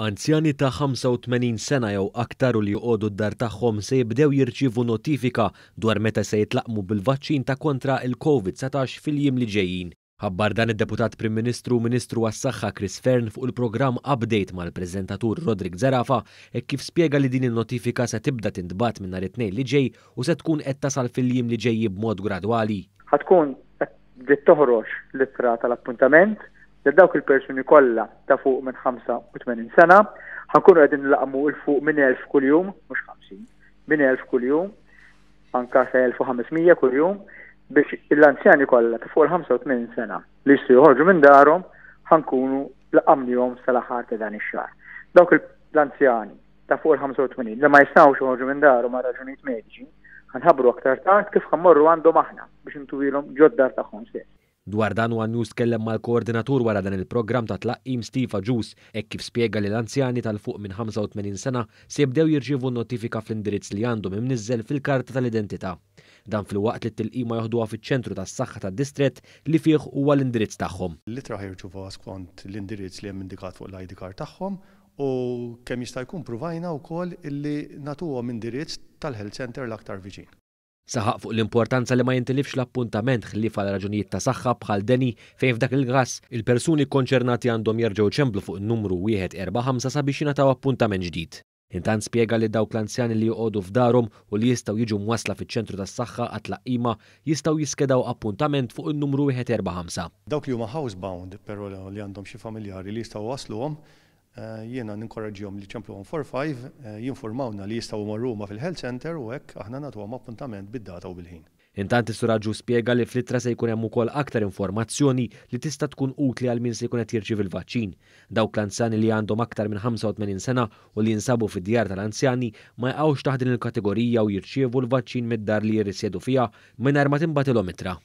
Anzjani ta' 85 sena jew aktar u li joqogħdu d-dar tagħhom se jibdew jirċievu notifika dwar meta se jitlaqmu bil-vaċċin ta' kontra il-COVID-19 fil-jiem li ġejjin. Ħabbar dan id-Deputat Prim Ministru u Ministru għas-Saħħa Chris Fearn fuq il-programm Update mal-preżentatur Roderick Zerafa kif spjega li din in-notifika se tibda tintbagħat minn nhar it-Tnejn li ġej u se tkun qed tasal fil-jiem li ġejjin b'mod gradwali. Ħatkun qed toħroġ l-ittra tal-appuntament lil dawk il-persuni kollha ta' fuq minn 85 sena, ħankunu qegħdin nlaqmu il fuq minn 1000 kuljum, mhux 50, minn 1000 kuljum, anke sa 1500 kuljum, biex l-anzjani kollha ta' fuq il-85 sena li jistgħu joħorġu minn darhom ħankunu laqamnihom sal-aħħar ta' dan ix-xahar. Dawk l-anzjani ta' fuq il-85 li ma jistgħux joħorġu minn darhom għal raġunijiet mediċi, ħanħabbru aktar tard kif ħammorru għandhom aħna biex intuwilhom ġod-dar tagħhom stess. Dwar dan One News tkellem mal-koordinatur wara dan il-programm ta' tlaqqim Steve Agius kif spjega li l-anzjani tal-fuq minn 85 sena se jibdew jirċievu notifika fl-indirizz li għandhom imniżżel fil-karta tal-identità. Dan fil-waqt li t-tilqima joħduha fiċ-ċentru tas-saħħa tad-distrett li fih huwa l-indirizz tagħhom. L-ittra ħirċuvuha skont l-indirizz li hemm indikat fuq l-ID card tagħhom u kemm jista' jkun pruvajna wkoll illi nagħtuhom indirizz tal-health center l-aktar viċin. Saħaq fuq l-importanza li ma jintilifx l-appuntament ħlief għal raġunijiet ta' saħħa bħal deni fejn f'dak il-gass il-persuni konċernati għandhom jerġgħu ċemplu fuq in-numru 145 sabiex jingħataw appuntament ġdid. Intant spjega li dawk l-anzjani li joqogħdu f'darhom u li jistgħu jiġu mwassla fiċ-ċentru tas-saħħa għat-tlaqqima jistgħu jiskedaw appuntament fuq in-numru 145. Dawk li huma housebound però li għandhom xi familjari li jistgħu wasluhom jiena ninkoraġġihom li ċempluhom 4-5 jinformawna li jistgħu marruma fil-health center u hekk aħna nagħtuhom appuntament bid-data u bil-ħin. Intant is-Sur Agius spjega li fl-ittra se jkun hemm ukoll aktar informazzjoni li tista' tkun utli għal min se jkun qed jirċievi l-vaċċin. Dawk l-anzjani li għandhom aktar minn 85 sena u li jinsabu fid-djar tal-anzjani ma jqgħux taħt din il-kategorija u jirċievu l-vaċċin mid-dar li jirrisjedu fiha mingħajr ma tinbagħtilhom ittra.